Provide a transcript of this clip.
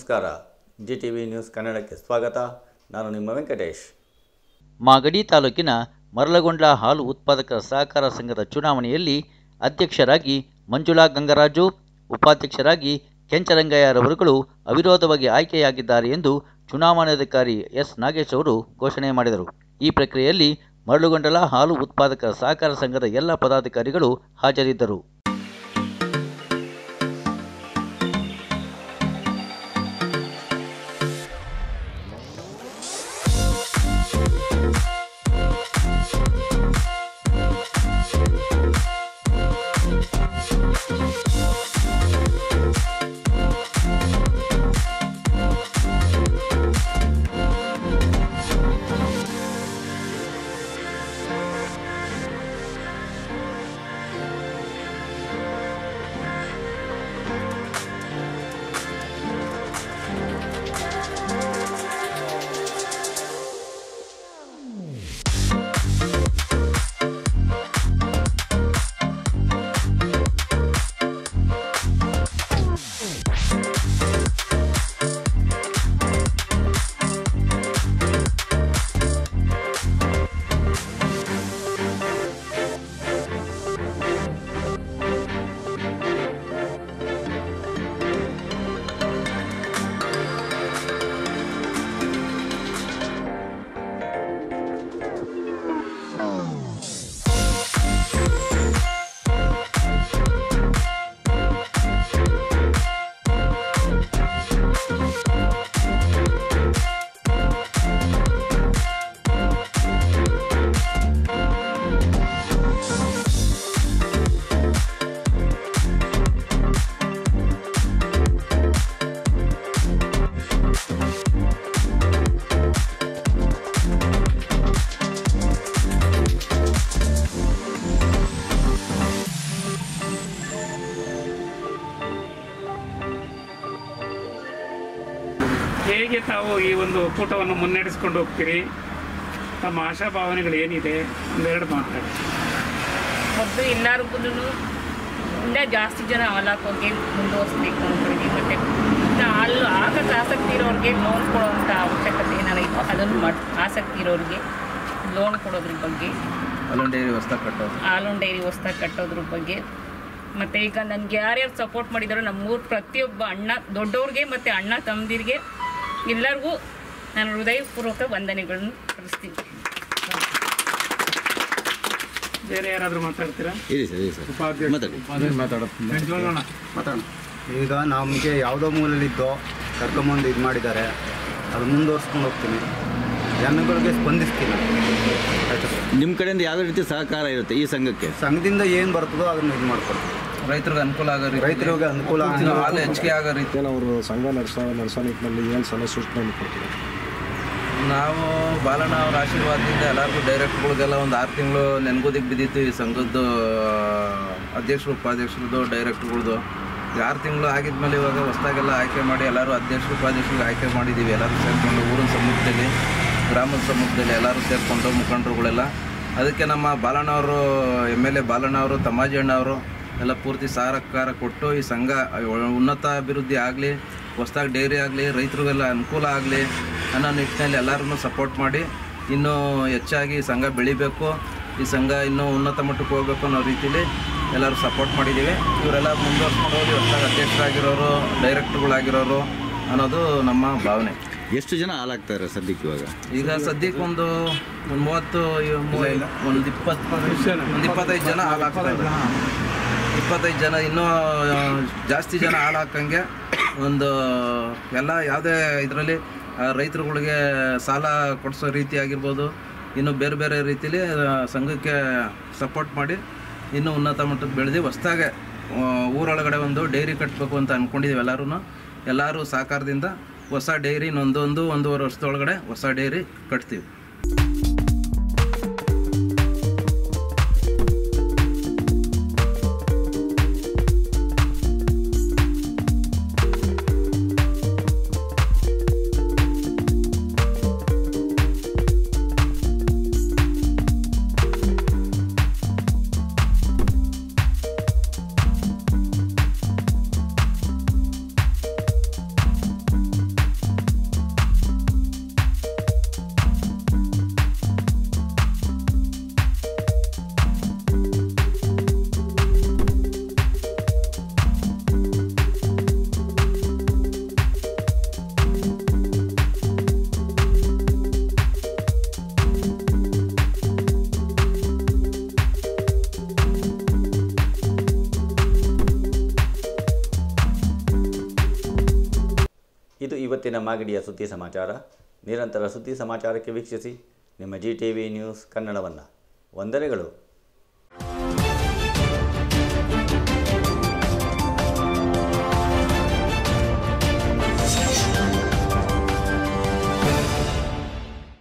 ನಮಸ್ಕಾರ. GTV news ಕನ್ನಡಕ್ಕೆ ಸ್ವಾಗತ. ನಾನು ನಿಮ್ಮ ವೆಂಕಟೇಶ್. ಮಾಗಡಿ ತಾಲೂಕಿನ ಮರಳಗೊಂಡ್ಲ ಹಾಲು ಉತ್ಪಾದಕರ ಸಹಕಾರ ಸಂಘದ ಚುನಾವಣೆಯಲ್ಲಿ ಅಧ್ಯಕ್ಷರಾಗಿ ಮಂಜುಳಾ ಗಂಗರಾಜು, ಉಪಾಧ್ಯಕ್ಷರಾಗಿ ಕೆಂಚರಂಗಯ್ಯರವರುಗಳು ಅವಿರೋಧವಾಗಿ ಆಯ್ಕೆಯಾಗಿದ್ದಾರೆ ಎಂದು ಚುನಾವಣಾಧಿಕಾರಿ ಎಸ್ ನಾಗೇಶ್ ಅವರು ಘೋಷಣೆ ಮಾಡಿದರು. ಈ ಪ್ರಕ್ರಿಯೆಯಲ್ಲಿ ಮರಳುಗೊಂಡಲ ಹಾಲು ಉತ್ಪಾದಕರ ಸಹಕಾರ ಸಂಘದ ಎಲ್ಲ ಪದಾಧಿಕಾರಿಗಳು ಹಾಜರಿದ್ದರು. ಹೇಗೆ ತಾವು ಈ ಒಂದು ಒಕ್ಕೂಟವನ್ನು ಮುನ್ನಡೆಸ್ಕೊಂಡು ಹೋಗ್ತೀರಿ? ತಮ್ಮ ಆಶಾಭಾವನೆಗಳು ಏನಿದೆ? ಒಂದೆರಡು ಮಾತಾಡಿ. ಮೊದಲು ಎಲ್ಲರಿಗೂ ಇನ್ನೂ ಜಾಸ್ತಿ ಜನ ಹಾಲು ಹಾಕೋರಿಗೆ ಮುಂದುವರಿಸ್ಬೇಕು ಅಂದ್ಬಿಟ್ಟು, ಮತ್ತು ಹಾಲು ಹಾಕೋಕ್ಕೆ ಆಸಕ್ತಿ ಇರೋರಿಗೆ ಲೋನ್ ಕೊಡೋವಂಥ ಅವಶ್ಯಕತೆ ಏನಾರು ಇತ್ತು ಅದನ್ನು ಆಸಕ್ತಿ ಇರೋರಿಗೆ ಲೋನ್ ಕೊಡೋದ್ರ ಬಗ್ಗೆ, ಹಾಲೊಂದು ಡೈರಿ ಹೊಸ್ದಾಗಿ ಕಟ್ಟೋದ್ರ ಬಗ್ಗೆ, ಮತ್ತು ಈಗ ನನಗೆ ಯಾರ್ಯಾರು ಸಪೋರ್ಟ್ ಮಾಡಿದಾರೋ ನಮ್ಮೂರು ಪ್ರತಿಯೊಬ್ಬ ಅಣ್ಣ ದೊಡ್ಡವ್ರಿಗೆ ಮತ್ತು ಅಣ್ಣ ತಮ್ಮದಿರಿಗೆ ಎಲ್ಲರಿಗೂ ನಾನು ಹೃದಯಪೂರ್ವಕ ವಂದನೆಗಳನ್ನು ಸಲ್ಲಿಸ್ತೀನಿ. ಬೇರೆ ಯಾರಾದರೂ ಮಾತಾಡ್ತೀರಾ? ಈಗ ನಮಗೆ ಯಾವುದೋ ಮೂಲಲ್ಲಿದ್ದೋ ಕರ್ಕೊಂಬಂದು ಇದು ಮಾಡಿದ್ದಾರೆ, ಅದು ಮುಂದುವರ್ಸ್ಕೊಂಡು ಹೋಗ್ತೀನಿ, ಜನಗಳಿಗೆ ಸ್ಪಂದಿಸ್ತೀನಿ. ನಿಮ್ಮ ಕಡೆಯಿಂದ ಯಾವ ರೀತಿ ಸಹಕಾರ ಇರುತ್ತೆ ಈ ಸಂಘಕ್ಕೆ? ಸಂಘದಿಂದ ಏನು ಬರ್ತದೋ ಅದನ್ನು ಇದು ಮಾಡ್ಕೊಡ್ತೀವಿ. ರೈತರಿಗೆ ಅನುಕೂಲ ಆಗೋ ರೀತಿ, ರೈತರಿಗೆ ಅನುಕೂಲ ಹಾಲು ಹೆಚ್ಚಿಗೆ ಆಗೋ ರೀತಿ ಅವರು ಸಂಘ ನಡೆಸೋ ನಿಟ್ಟಿನಲ್ಲಿ ಏನು ಸಲಹೆ ಸೂಚನೆ ಕೊಡ್ತೀವಿ? ನಾವು ಬಾಲಣ್ಣ ಅವ್ರ ಆಶೀರ್ವಾದದಿಂದ ಎಲ್ಲರಿಗೂ ಡೈರೆಕ್ಟ್ಗಳಿಗೆಲ್ಲ ಒಂದು 6 ತಿಂಗಳು ನೆನ್ಗೋದಿಗೆ ಬಿದ್ದಿತ್ತು. ಈ ಸಂಘದ್ದು ಅಧ್ಯಕ್ಷರು ಉಪಾಧ್ಯಕ್ಷರದ್ದು ಡೈರೆಕ್ಟ್ಗಳದ್ದು 6 ತಿಂಗಳು ಆಗಿದ್ಮೇಲೆ ಇವಾಗ ಹೊಸದಾಗೆಲ್ಲ ಆಯ್ಕೆ ಮಾಡಿ ಎಲ್ಲರೂ ಅಧ್ಯಕ್ಷರು ಉಪಾಧ್ಯಕ್ಷರಿಗೆ ಆಯ್ಕೆ ಮಾಡಿದ್ದೀವಿ. ಎಲ್ಲರೂ ಸೇರಿಕೊಂಡು ಊರಿನ ಸಮ್ಮುಖದಲ್ಲಿ, ಗ್ರಾಮದ ಸಮ್ಮುಖದಲ್ಲಿ ಎಲ್ಲರೂ ಸೇರಿಕೊಂಡು ಮುಖಂಡರುಗಳೆಲ್ಲ. ಅದಕ್ಕೆ ನಮ್ಮ ಬಾಲಣ್ಣವರು MLA ಬಾಲಣ್ಣವರು, ತಮ್ಮಾಜಿ ಅಣ್ಣವರು ಎಲ್ಲ ಪೂರ್ತಿ ಸಹಕಾರ ಕೊಟ್ಟು ಈ ಸಂಘ ಉನ್ನತ ಅಭಿವೃದ್ಧಿ ಆಗಲಿ, ಹೊಸದಾಗಿ ಡೈರಿ ಆಗಲಿ, ರೈತರಿಗೆಲ್ಲ ಅನುಕೂಲ ಆಗಲಿ ಅನ್ನೋ ನಿಟ್ಟಿನಲ್ಲಿ ಎಲ್ಲರೂ ಸಪೋರ್ಟ್ ಮಾಡಿ ಇನ್ನೂ ಹೆಚ್ಚಾಗಿ ಸಂಘ ಬೆಳಿಬೇಕು, ಈ ಸಂಘ ಇನ್ನೂ ಉನ್ನತ ಮಟ್ಟಕ್ಕೆ ಹೋಗಬೇಕು ಅನ್ನೋ ರೀತಿಯಲ್ಲಿ ಎಲ್ಲರೂ ಸಪೋರ್ಟ್ ಮಾಡಿದ್ದೀವಿ. ಇವರೆಲ್ಲ ಮುಂದುವರ್ಸ್ಕೊಂಡು ಹೋಗಿ ಹೊಸದಾಗಿ ಅಧ್ಯಕ್ಷರಾಗಿರೋರು, ಡೈರೆಕ್ಟ್ರುಗಳಾಗಿರೋರು ಅನ್ನೋದು ನಮ್ಮ ಭಾವನೆ. ಎಷ್ಟು ಜನ ಹಾಲಾಗ್ತಾರೆ ಸದ್ಯಕ್ಕೆ ಇವಾಗ? ಈಗ ಸದ್ಯಕ್ಕೆ ಒಂದು 30, ಒಂದು 25 ಜನ ಹಾಲಾಗ್ತಾರೆ. 25 ಜನ, ಇನ್ನೂ ಜಾಸ್ತಿ ಜನ ಹಾಲು ಹಾಕಂಗೆ ಒಂದು ಎಲ್ಲ ಯಾವುದೇ ಇದರಲ್ಲಿ ರೈತರುಗಳಿಗೆ ಸಾಲ ಕೊಡಿಸೋ ರೀತಿ ಆಗಿರ್ಬೋದು, ಇನ್ನು ಬೇರೆ ಬೇರೆ ರೀತಿಯಲ್ಲಿ ಸಂಘಕ್ಕೆ ಸಪೋರ್ಟ್ ಮಾಡಿ ಇನ್ನೂ ಉನ್ನತ ಮಟ್ಟಕ್ಕೆ ಬೆಳೆದು ಹೊಸದಾಗೆ ಊರೊಳಗಡೆ ಒಂದು ಡೈರಿ ಕಟ್ಟಬೇಕು ಅಂತ ಅಂದ್ಕೊಂಡಿದ್ದೀವಿ. ಎಲ್ಲರೂ ಸಹಕಾರದಿಂದ ಹೊಸ ಡೈರಿ ಒಂದೂವರೆ ವರ್ಷದೊಳಗಡೆ ಹೊಸ ಡೈರಿ ಕಟ್ತೀವಿ. ಇವತ್ತಿನ ಮಾಗಡಿಯ ಸುದ್ದಿ ಸಮಾಚಾರ. ನಿರಂತರ ಸುದ್ದಿ ಸಮಾಚಾರಕ್ಕೆ ವೀಕ್ಷಿಸಿ ನಿಮ್ಮ GTV ನ್ಯೂಸ್ ಕನ್ನಡವನ್ನು. ವಂದನೆಗಳು.